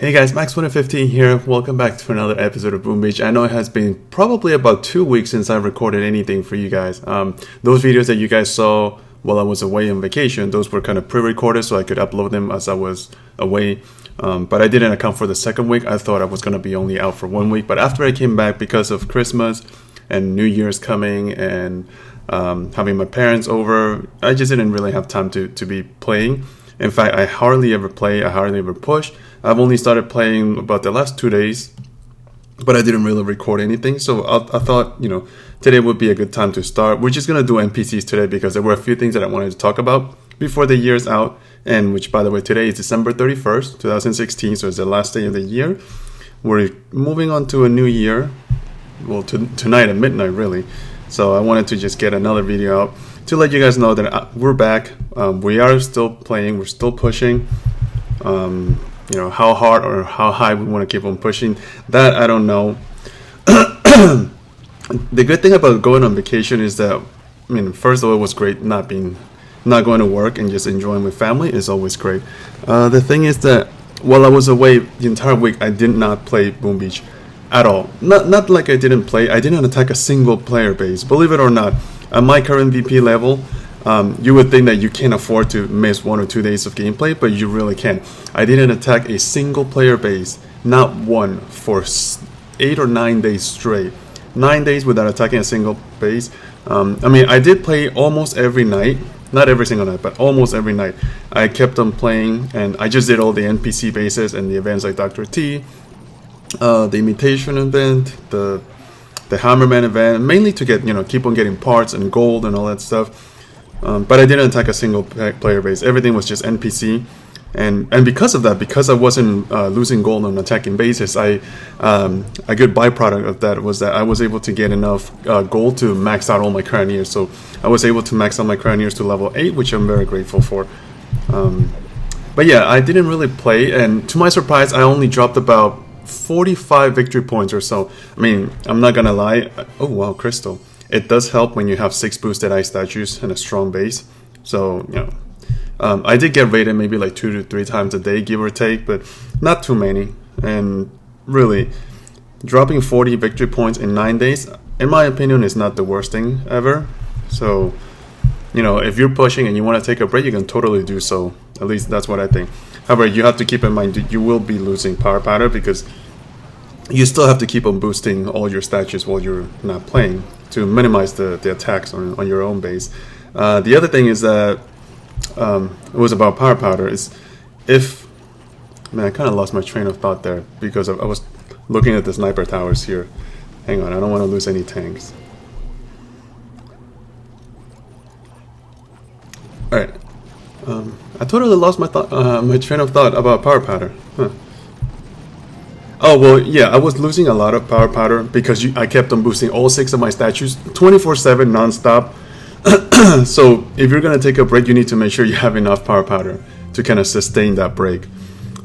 Hey guys, Max115 here. Welcome back to another episode of Boom Beach. I know it has been probably about 2 weeks since I recorded anything for you guys. Those videos that you guys saw while I was away on vacation, those were kind of pre-recorded so I could upload them as I was away. But I didn't account for the second week. I thought I was going to be only out for 1 week. But after I came back, because of Christmas and New Year's coming and having my parents over, I just didn't really have time to be playing. In fact, I hardly ever play. I hardly ever push. I've only started playing about the last 2 days, but I didn't really record anything. So I thought, today would be a good time to start. We're just going to do NPCs today because there were a few things that I wanted to talk about before the year's out. And which, by the way, today is December 31st, 2016. So it's the last day of the year. We're moving on to a new year. Well, tonight at midnight, really. So I wanted to just get another video out to let you guys know that we're back. We are still playing. We're still pushing. How hard or how high we want to keep on pushing, that I don't know. The good thing about going on vacation is that, first of all, it was great not going to work and just enjoying with family is always great. The thing is that while I was away the entire week, I did not play Boom Beach at all. Not like I didn't play. I didn't attack a single player base. Believe it or not, at my current VP level, you would think that you can't afford to miss 1 or 2 days of gameplay, but you really can. I didn't attack a single player base, not one, for 8 or 9 days straight. 9 days without attacking a single base. I did play almost every night. Not every single night, but almost every night. I kept on playing, and I just did all the NPC bases and the events like Dr. T, the Imitation event, the Hammerman event, mainly to get, keep on getting parts and gold and all that stuff. But I didn't attack a single player base. Everything was just NPC, and because of that, because I wasn't losing gold on attacking bases, a good byproduct of that was that I was able to get enough gold to max out all my Craniers. So I was able to max out my Craniers to level 8, which I'm very grateful for. But yeah, I didn't really play, and to my surprise, I only dropped about 45 victory points or so. I'm not gonna lie. Oh wow, Crystal. It does help when you have 6 boosted ice statues and a strong base. So, I did get raided maybe like 2 to 3 times a day, give or take, but not too many. And really, dropping 40 victory points in 9 days, in my opinion, is not the worst thing ever. So, if you're pushing and you want to take a break, you can totally do so. At least that's what I think. However, you have to keep in mind that you will be losing power powder because you still have to keep on boosting all your statues while you're not playing to minimize the attacks on your own base. The other thing is that it was about power powder. I kind of lost my train of thought there because I was looking at the sniper towers here. Hang on, I don't want to lose any tanks. All right, I totally lost my train of thought about power powder. Huh. Oh, well, yeah, I was losing a lot of power powder because I kept on boosting all 6 of my statues 24/7 non-stop. So if you're going to take a break, you need to make sure you have enough power powder to kind of sustain that break.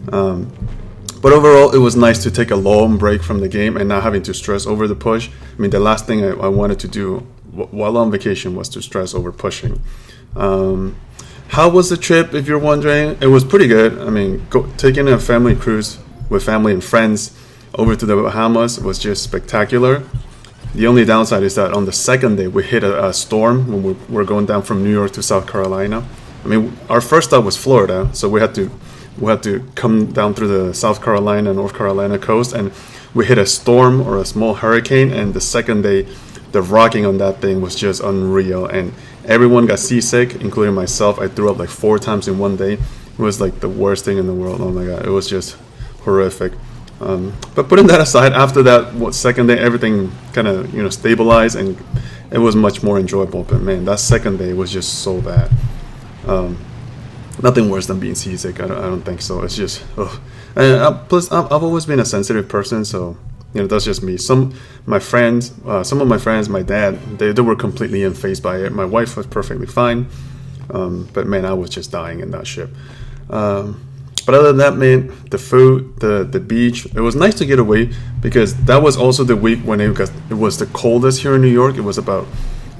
But overall, it was nice to take a long break from the game and not having to stress over the push. The last thing I wanted to do while on vacation was to stress over pushing. How was the trip, if you're wondering? It was pretty good. Taking a family cruise with family and friends over to the Bahamas was just spectacular. The only downside is that on the second day we hit a storm when we were going down from New York to South Carolina. Our first stop was Florida, so we had to come down through the South Carolina, North Carolina coast, and we hit a storm or a small hurricane. And the second day, the rocking on that thing was just unreal, and everyone got seasick, including myself. I threw up like 4 times in 1 day. It was like the worst thing in the world. Oh my god, it was just horrific. But putting that aside, after that second day, everything kind of stabilized and it was much more enjoyable. But man, that second day was just so bad. Nothing worse than being seasick. I don't think so. It's just and plus I've always been a sensitive person, so that's just me. Some of my friends, my dad, they were completely unfazed by it. My wife was perfectly fine, but man, I was just dying in that ship. But other than that, man, the food, the beach, it was nice to get away because that was also the week when it was the coldest here in New York. It was about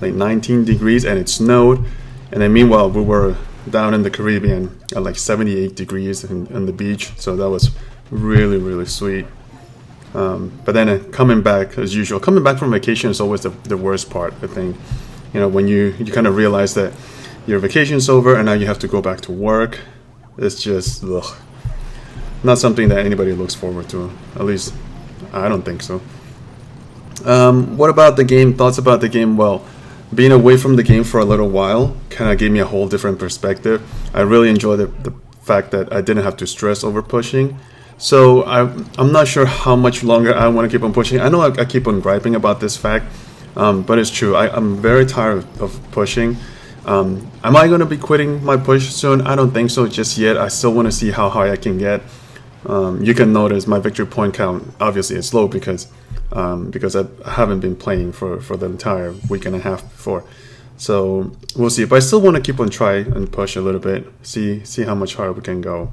like 19 degrees and it snowed. And then meanwhile, we were down in the Caribbean at like 78 degrees on the beach. So that was really sweet. But then coming back as usual, coming back from vacation is always the worst part. I think, when you kind of realize that your vacation's over and now you have to go back to work. It's just not something that anybody looks forward to. At least I don't think so. What about the game? Thoughts about the game? Well, being away from the game for a little while kind of gave me a whole different perspective. I really enjoyed the fact that I didn't have to stress over pushing. So I'm not sure how much longer I want to keep on pushing. I know I keep on griping about this fact, but it's true. I'm very tired of pushing. Am I going to be quitting my push soon? I don't think so just yet. I still want to see how high I can get. You can notice my victory point count obviously is low because I haven't been playing for the entire week and a half before. So we'll see. But I still want to keep on try and push a little bit, see how much higher we can go.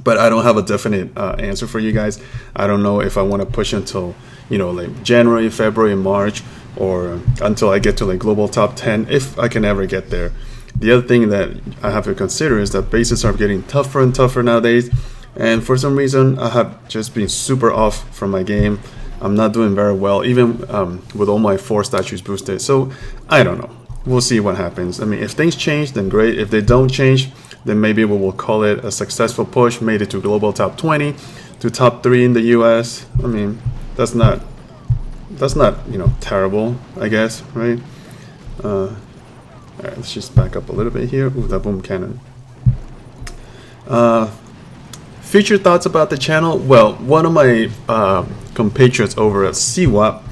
But I don't have a definite answer for you guys. I don't know if I want to push until like January, February, March, or until I get to like global top 10, if I can ever get there. The other thing that I have to consider is that bases are getting tougher and tougher nowadays, and for some reason I have just been super off from my game. I'm not doing very well, even with all my 4 statues boosted. So I don't know. We'll see what happens. I mean, if things change, then great. If they don't change, then maybe we will call it a successful push, made it to global top 20, to top 3 in the US. I mean, that's not terrible, I guess, right? All right, let's just back up a little bit here. Ooh, that boom cannon. Future thoughts about the channel? Well, one of my compatriots over at CWAP,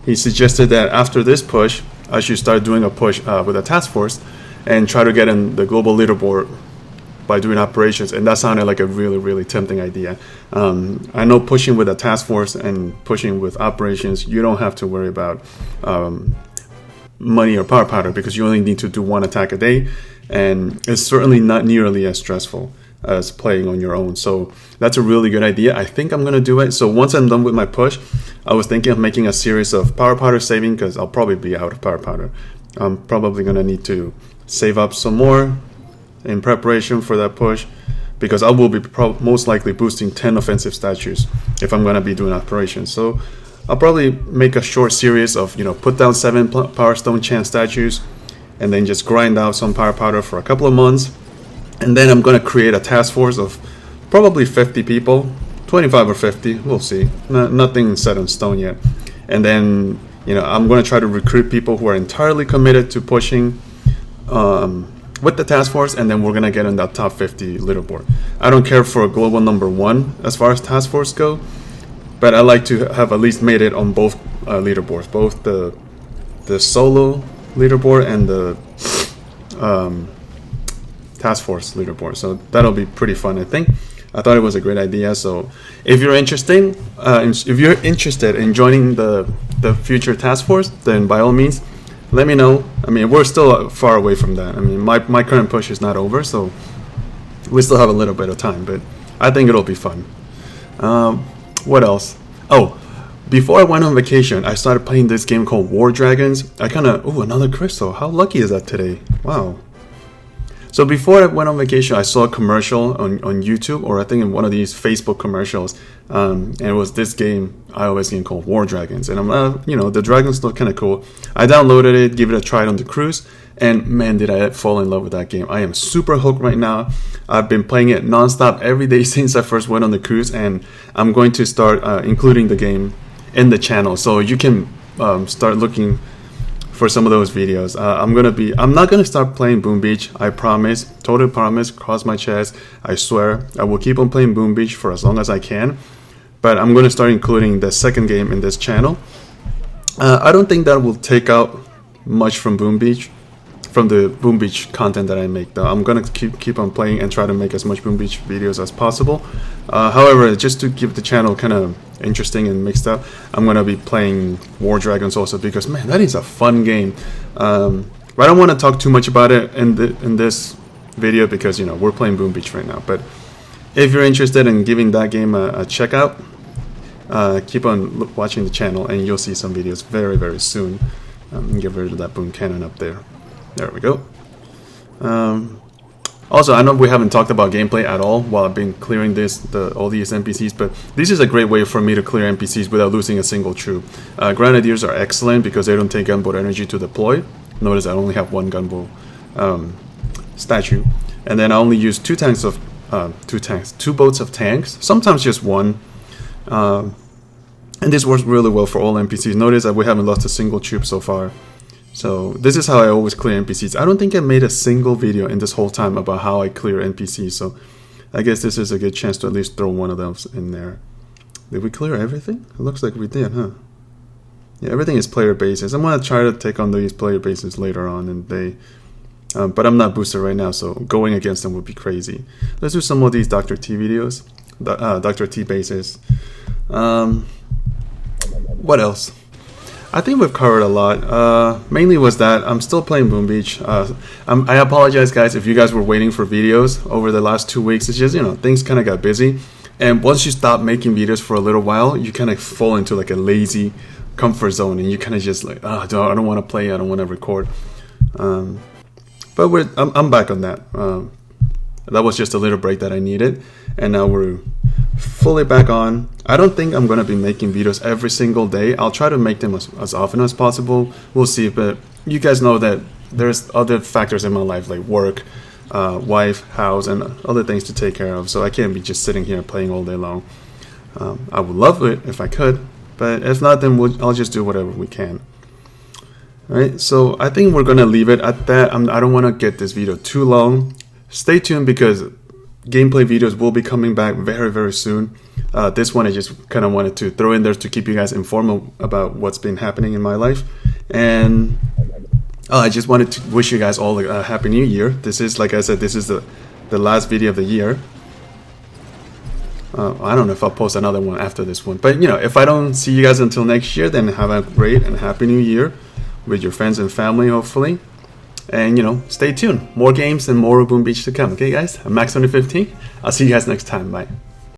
he suggested that after this push, I should start doing a push with a task force and try to get in the global leaderboard by doing operations, and that sounded like a really tempting idea. I know pushing with a task force and pushing with operations, you don't have to worry about money or power powder because you only need to do 1 attack a day, and it's certainly not nearly as stressful as playing on your own. So that's a really good idea. I think I'm gonna do it. So once I'm done with my push, I was thinking of making a series of power powder saving because I'll probably be out of power powder. I'm probably gonna need to save up some more in preparation for that push, because I will be most likely boosting 10 offensive statues if I'm going to be doing operations. So I'll probably make a short series of, put down 7 power stone chance statues and then just grind out some power powder for a couple of months. And then I'm going to create a task force of probably 50 people, 25 or 50, we'll see. Nothing set in stone yet. And then, I'm going to try to recruit people who are entirely committed to pushing with the task force, and then we're gonna get in that top 50 leaderboard. I don't care for global number 1 as far as task force go, but I like to have at least made it on both leaderboards, both the solo leaderboard and the task force leaderboard. So that'll be pretty fun, I think. I thought it was a great idea. So if you're interested in joining the future task force, then by all means, let me know. I mean, we're still far away from that. I mean, my current push is not over, so we still have a little bit of time, but I think it'll be fun. What else? Oh, before I went on vacation, I started playing this game called War Dragons. Another crystal. How lucky is that today? Wow. So before I went on vacation, I saw a commercial on YouTube, or I think in one of these Facebook commercials, and it was this iOS game called War Dragons. And I'm, the dragons look kind of cool. I downloaded it, give it a try on the cruise, and man, did I fall in love with that game. I am super hooked right now. I've been playing it nonstop every day since I first went on the cruise, and I'm going to start including the game in the channel, so you can start looking for some of those videos. I'm not gonna start playing Boom Beach. I promise, total promise, cross my chest. I swear, I will keep on playing Boom Beach for as long as I can. But I'm gonna start including the second game in this channel. I don't think that will take out much from Boom Beach, from the Boom Beach content that I make. Though I'm gonna keep on playing and try to make as much Boom Beach videos as possible. However, just to keep the channel kind of interesting and mixed up, I'm gonna be playing War Dragons also, because man, that is a fun game. But I don't want to talk too much about it in this video because we're playing Boom Beach right now. But if you're interested in giving that game a check out, keep on watching the channel and you'll see some videos very soon. Get rid of that boom cannon up there. There we go. Also, I know we haven't talked about gameplay at all while I've been clearing all these NPCs, but this is a great way for me to clear NPCs without losing a single troop. Grenadiers are excellent because they don't take gunboat energy to deploy. Notice I only have one gunboat statue, and then I only use two boats of tanks, sometimes just one. And this works really well for all NPCs. Notice that we haven't lost a single troop so far. So this is how I always clear NPCs. I don't think I made a single video in this whole time about how I clear NPCs. So I guess this is a good chance to at least throw one of those in there. Did we clear everything? It looks like we did, huh? Yeah, everything is player bases. I'm going to try to take on these player bases later on. But I'm not boosted right now, so going against them would be crazy. Let's do some of these Dr. T videos. Dr. T bases. What else? I think we've covered a lot. Mainly was that I'm still playing Boom Beach. I apologize, guys, if you guys were waiting for videos over the last 2 weeks. It's just, things kind of got busy. And once you stop making videos for a little while, you kind of fall into like a lazy comfort zone. And you kind of just like, I don't want to play. I don't want to record. But I'm back on that. That was just a little break that I needed. And now we're fully back on. I don't think I'm going to be making videos every single day. I'll try to make them as often as possible. We'll see. But you guys know that there's other factors in my life like work, wife, house, and other things to take care of. So I can't be just sitting here playing all day long. I would love it if I could. But if not, then I'll just do whatever we can. All right, so I think we're going to leave it at that. I don't want to get this video too long. Stay tuned because gameplay videos will be coming back very, very soon. This one I just kind of wanted to throw in there to keep you guys informed about what's been happening in my life. And I just wanted to wish you guys all a happy new year. This is, like I said, this is the last video of the year. I don't know if I'll post another one after this one. But, if I don't see you guys until next year, then have a great and happy new year with your friends and family, hopefully. And, stay tuned. More games and more Boom Beach to come. Okay, guys? I'm Max2015. I'll see you guys next time. Bye.